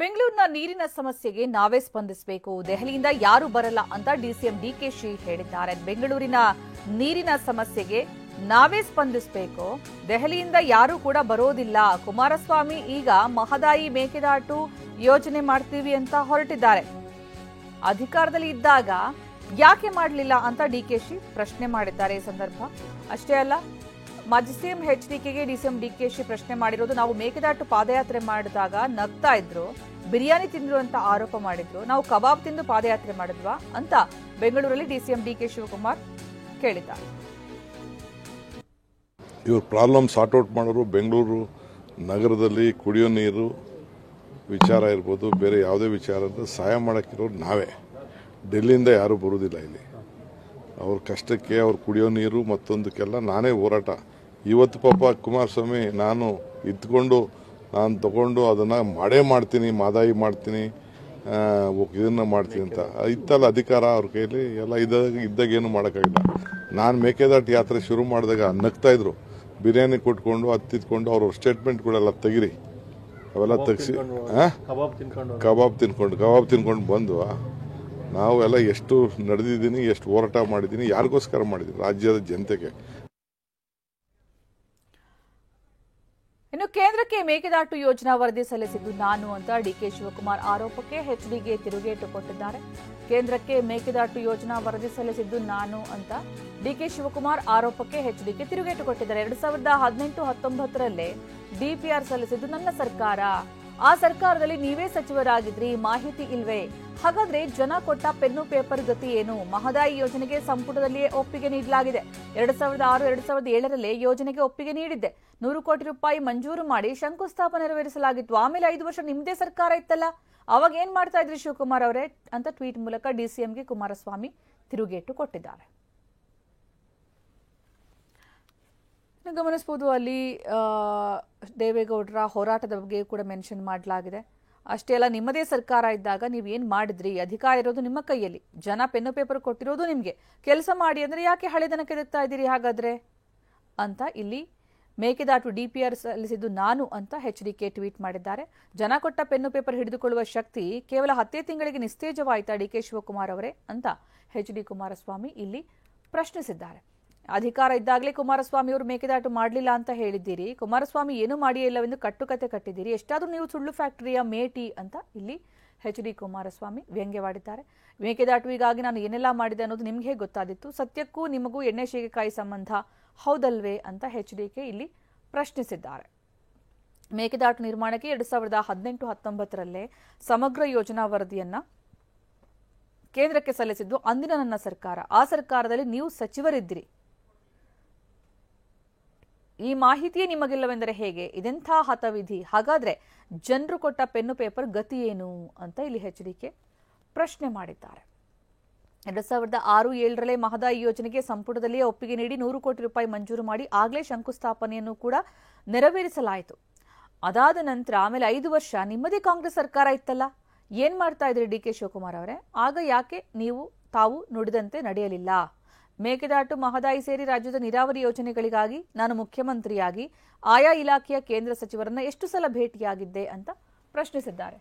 ಬೆಂಗಳೂರಿನ ನೀರಿನ ಸಮಸ್ಯೆಗೆ ನಾವೇ ಸ್ಪಂದಿಸಬೇಕು, ದೆಹಲಿಯಿಂದ ಯಾರು ಬರಲ್ಲ ಅಂತ ಡಿಸಿಎಂ ಡಿಕೆಶಿ ಹೇಳಿದ್ದಾರೆ. ಬೆಂಗಳೂರಿನ ನೀರಿನ ಸಮಸ್ಯೆಗೆ ನಾವೇ ಸ್ಪಂದಿಸಬೇಕು, ದೆಹಲಿಯಿಂದ ಯಾರು ಕೂಡ ಬರೋದಿಲ್ಲ. ಕುಮಾರಸ್ವಾಮಿ ಈಗ ಮಹದಾಯಿ ಮೇಕೆದಾಟು ಯೋಜನೆ ಮಾಡ್ತೀವಿ ಅಂತ ಹೊರಟಿದ್ದಾರೆ. ಅಧಿಕಾರದಲ್ಲಿ ಇದ್ದಾಗ ಯಾಕೆ ಮಾಡಲಿಲ್ಲ ಅಂತ ಡಿಕೆಶಿ ಪ್ರಶ್ನೆ ಮಾಡಿದ್ದಾರೆ. ಈ ಸಂದರ್ಭ ಅಷ್ಟೇ ಅಲ್ಲ, ಮಾಜಿ ಸಿಎಂ ಎಚ್ಡಿಕೆಗೆ ಡಿಸಿಎಂ ಡಿಕೆಶಿ ಪ್ರಶ್ನೆ ಮಾಡಿರೋದು, ನಾವು ಮೇಕೆದಾಟು ಪಾದಯಾತ್ರೆ ಮಾಡಿದಾಗ ನಗ್ತಾ ಇದ್ರು, ಬಿರಿಯಾನಿ ತಿಂದ್ರು ಅಂತ ಆರೋಪ ಮಾಡಿದ್ರು, ನಾವು ಕಬಾಬ್ ತಿಂದು ಪಾದಯಾತ್ರೆ ಮಾಡಿದ್ವಾ ಅಂತ ಬೆಂಗಳೂರಲ್ಲಿ ಡಿಸಿಎಂ ಡಿಕೆ ಶಿವಕುಮಾರ್ ಕೇಳಿದ್ದಾರೆ. ಇವ್ರ ಪ್ರಾಬ್ಲಮ್ ಸಾರ್ಟ್ ಔಟ್ ಮಾಡೋರು ಬೆಂಗಳೂರು ನಗರದಲ್ಲಿ ಕುಡಿಯೋ ನೀರು ವಿಚಾರ ಇರ್ಬೋದು, ಬೇರೆ ಯಾವುದೇ ವಿಚಾರ ಅಂತ ಸಹಾಯ ಮಾಡೋಕ್ಕಿರೋರು ನಾವೇ. ಡೆಲ್ಲಿಯಿಂದ ಯಾರೂ ಬರುವುದಿಲ್ಲ ಇಲ್ಲಿ. ಅವ್ರ ಕಷ್ಟಕ್ಕೆ, ಅವ್ರು ಕುಡಿಯೋ ನೀರು ಮತ್ತೊಂದಕ್ಕೆಲ್ಲ ನಾನೇ ಹೋರಾಟ. ಇವತ್ತು ಪಾಪ ಕುಮಾರಸ್ವಾಮಿ ನಾನು ಇದ್ಕೊಂಡು ನಾನು ತಗೊಂಡು ಅದನ್ನು ಮಾಡೇ ಮಾಡ್ತೀನಿ, ಮಾದಾಯಿ ಮಾಡ್ತೀನಿ, ಇದನ್ನು ಮಾಡ್ತೀನಿ ಅಂತ ಇತ್ತಲ್ಲ ಅಧಿಕಾರ ಅವ್ರ ಕೈಯಲ್ಲಿ. ಎಲ್ಲ ಇದ್ದಾಗ ಏನು ಮಾಡೋಕ್ಕಾಗಿಲ್ಲ. ನಾನು ಮೇಕೆದಾಟು ಯಾತ್ರೆ ಶುರು ಮಾಡಿದಾಗ ನಗ್ತಾಯಿದ್ರು, ಬಿರಿಯಾನಿ ಕೊಟ್ಕೊಂಡು ಹತ್ತಿದ್ಕೊಂಡು ಅವ್ರ ಸ್ಟೇಟ್ಮೆಂಟ್ಗಳೆಲ್ಲ ತೆಗಿರಿ, ಅವೆಲ್ಲ ತೆಗಿಸಿ ಕಬಾಬ್ ತಿನ್ಕೊಂಡು ಬಂದು ನಾವು ಎಲ್ಲ ಎಷ್ಟು ನಡೆದಿದ್ದೀನಿ, ಎಷ್ಟು ಹೋರಾಟ ಮಾಡಿದ್ದೀನಿ, ಯಾರಿಗೋಸ್ಕರ ಮಾಡಿದ್ದೀನಿ, ರಾಜ್ಯದ ಜನತೆಗೆ. ಇನ್ನು ಕೇಂದ್ರಕ್ಕೆ ಮೇಕೆದಾಟು ಯೋಜನಾ ವರದಿ ಸಲ್ಲಿಸಿದ್ದು ನಾನು ಅಂತ ಡಿಕೆ ಶಿವಕುಮಾರ್ ಆರೋಪಕ್ಕೆ ಎಚ್ಡಿಗೆ ತಿರುಗೇಟು ಕೊಟ್ಟಿದ್ದಾರೆ. ಕೇಂದ್ರಕ್ಕೆ ಮೇಕೆದಾಟು ಯೋಜನಾ ವರದಿ ಸಲ್ಲಿಸಿದ್ದು ನಾನು ಅಂತ ಡಿಕೆ ಶಿವಕುಮಾರ್ ಆರೋಪಕ್ಕೆ ಎಚ್ಡಿಕೆ ತಿರುಗೇಟು ಕೊಟ್ಟಿದ್ದಾರೆ. 2018-19 ಡಿಪಿಆರ್ ಸಲ್ಲಿಸಿದ್ದು ನನ್ನ ಸರ್ಕಾರ, ಆ ಸರ್ಕಾರದಲ್ಲಿ ನೀವೇ ಸಚಿವರಾಗಿದ್ರಿ, ಮಾಹಿತಿ ಇಲ್ವೇ? ಹಾಗಾದ್ರೆ ಜನ ಕೊಟ್ಟ ಪೆನ್ನು ಪೇಪರ್ ಗತಿ ಏನು? ಮಹದಾಯಿ ಯೋಜನೆಗೆ ಸಂಪುಟದಲ್ಲಿಯೇ ಒಪ್ಪಿಗೆ ನೀಡಲಾಗಿದೆ. 2006-2007 ಯೋಜನೆಗೆ ಒಪ್ಪಿಗೆ ನೀಡಿದ್ದೆ. 100 ಕೋಟಿ ರೂಪಾಯಿ ಮಂಜೂರು ಮಾಡಿ ಶಂಕುಸ್ಥಾಪನೆ ನೆರವೇರಿಸಲಾಗಿತ್ತು. ಆಮೇಲೆ 5 ವರ್ಷ ನಿಮ್ಮದೇ ಸರ್ಕಾರ ಇತ್ತಲ್ಲ, ಅವಾಗ ಏನ್ ಮಾಡ್ತಾ ಇದ್ರಿ ಶಿವಕುಮಾರ್ ಅವರೇ ಅಂತ ಟ್ವೀಟ್ ಮೂಲಕ ಡಿಸಿಎಂಗೆ ಕುಮಾರಸ್ವಾಮಿ ತಿರುಗೇಟು ಕೊಟ್ಟಿದ್ದಾರೆ. ಗಮನಿಸಬಹುದು, ಅಲ್ಲಿ ದೇವೇಗೌಡರ ಹೋರಾಟದ ಬಗ್ಗೆ ಕೂಡ ಮೆನ್ಷನ್ ಮಾಡಲಾಗಿದೆ. ಅಷ್ಟೇ ಅಲ್ಲ, ನಿಮ್ಮದೇ ಸರ್ಕಾರ ಇದ್ದಾಗ ನೀವೇನು ಮಾಡಿದ್ರಿ, ಅಧಿಕಾರ ಇರೋದು ನಿಮ್ಮ ಕೈಯಲ್ಲಿ, ಜನ ಪೆನ್ನು ಪೇಪರ್ ಕೊಟ್ಟಿರೋದು ನಿಮಗೆ, ಕೆಲಸ ಮಾಡಿ ಅಂದರೆ ಯಾಕೆ ಹಳೆದನಕ್ಕೆ ಎದುರ್ತಾ ಇದ್ದೀರಿ ಹಾಗಾದ್ರೆ ಅಂತ ಇಲ್ಲಿ ಮೇಕೆದಾಟು ಡಿಪಿಆರ್ ಸಲ್ಲಿಸಿದ್ದು ನಾನು ಅಂತ ಎಚ್ಡಿಕೆ ಟ್ವೀಟ್ ಮಾಡಿದ್ದಾರೆ. ಜನ ಕೊಟ್ಟ ಪೆನ್ನು ಪೇಪರ್ ಹಿಡಿದುಕೊಳ್ಳುವ ಶಕ್ತಿ ಕೇವಲ 10 ತಿಂಗಳಿಗೆ ನಿಸ್ತೇಜವಾಯಿತಾ ಡಿಕೆ ಶಿವಕುಮಾರ್ ಅವರೇ ಅಂತ ಎಚ್ಡಿ ಕುಮಾರಸ್ವಾಮಿ ಇಲ್ಲಿ ಪ್ರಶ್ನಿಸಿದ್ದಾರೆ. ಅಧಿಕಾರ ಇದ್ದಾಗಲೇ ಕುಮಾರಸ್ವಾಮಿ ಅವರು ಮೇಕೆದಾಟು ಮಾಡಲಿಲ್ಲ ಅಂತ ಹೇಳಿದ್ದೀರಿ, ಕುಮಾರಸ್ವಾಮಿ ಏನು ಮಾಡಿಯೇ ಇಲ್ಲವೆಂದು ಕಟ್ಟುಕತೆ ಕಟ್ಟಿದ್ದೀರಿ, ಎಷ್ಟಾದ್ರೂ ನೀವು ಸುಳ್ಳು ಫ್ಯಾಕ್ಟರಿಯ ಮೇಟಿ ಅಂತ ಇಲ್ಲಿ ಎಚ್ಡಿ ಕುಮಾರಸ್ವಾಮಿ ವ್ಯಂಗ್ಯವಾಡಿದ್ದಾರೆ. ಮೇಕೆದಾಟು ಹೀಗಾಗಿ ನಾನು ಏನೆಲ್ಲ ಮಾಡಿದೆ ಅನ್ನೋದು ನಿಮಗೆ ಗೊತ್ತಾದಿತ್ತು, ಸತ್ಯಕ್ಕೂ ನಿಮಗೂ ಎಣ್ಣೆ ಶೇಗೆಕಾಯಿ ಸಂಬಂಧ ಹೌದಲ್ವೇ ಅಂತ ಎಚ್ಡಿಕೆ ಇಲ್ಲಿ ಪ್ರಶ್ನಿಸಿದ್ದಾರೆ. ಮೇಕೆದಾಟು ನಿರ್ಮಾಣಕ್ಕೆ 2018-19 ಸಮಗ್ರ ಯೋಜನಾ ವರದಿಯನ್ನ ಕೇಂದ್ರಕ್ಕೆ ಸಲ್ಲಿಸಿದ್ದು ಅಂದಿನ ನನ್ನ ಸರ್ಕಾರ, ಆ ಸರ್ಕಾರದಲ್ಲಿ ನೀವು ಸಚಿವರಿದ್ದಿರಿ, ಈ ಮಾಹಿತಿಯೇ ನಿಮಗಿಲ್ಲವೆಂದರೆ ಹೇಗೆ? ಇದೆಂಥ ಹತವಿಧಿ? ಹಾಗಾದ್ರೆ ಜನರು ಕೊಟ್ಟ ಪೆನ್ನು ಪೇಪರ್ ಗತಿ ಏನು ಅಂತ ಇಲ್ಲಿ ಎಚ್ಡಿಕೆ ಪ್ರಶ್ನೆ ಮಾಡಿದ್ದಾರೆ. 2006-2007 ಮಹದಾಯಿ ಯೋಜನೆಗೆ ಸಂಪುಟದಲ್ಲಿಯೇ ಒಪ್ಪಿಗೆ ನೀಡಿ 100 ಕೋಟಿ ರೂಪಾಯಿ ಮಂಜೂರು ಮಾಡಿ ಆಗಲೇ ಶಂಕುಸ್ಥಾಪನೆಯನ್ನು ಕೂಡ ನೆರವೇರಿಸಲಾಯಿತು. ಅದಾದ ನಂತರ ಆಮೇಲೆ 5 ವರ್ಷ ನಿಮ್ಮದೇ ಕಾಂಗ್ರೆಸ್ ಸರ್ಕಾರ ಇತ್ತಲ್ಲ, ಏನ್ ಮಾಡ್ತಾ ಇದ್ರಿ ಡಿಕೆ ಶಿವಕುಮಾರ್ ಅವರೇ? ಆಗ ಯಾಕೆ ತಾವು ನುಡಿದಂತೆ ನಡೆಯಲಿಲ್ಲ? ಮೇಕೆದಾಟು, ಮಹದಾಯಿ ಸೇರಿ ರಾಜ್ಯದ ನೀರಾವರಿ ಯೋಜನೆಗಳಿಗಾಗಿ ನಾನು ಮುಖ್ಯಮಂತ್ರಿಯಾಗಿ ಆಯಾ ಇಲಾಖೆಯ ಕೇಂದ್ರ ಸಚಿವರನ್ನ ಎಷ್ಟು ಸಲ ಭೇಟಿಯಾಗಿದ್ದೆ ಅಂತ ಪ್ರಶ್ನಿಸಿದ್ದಾರೆ.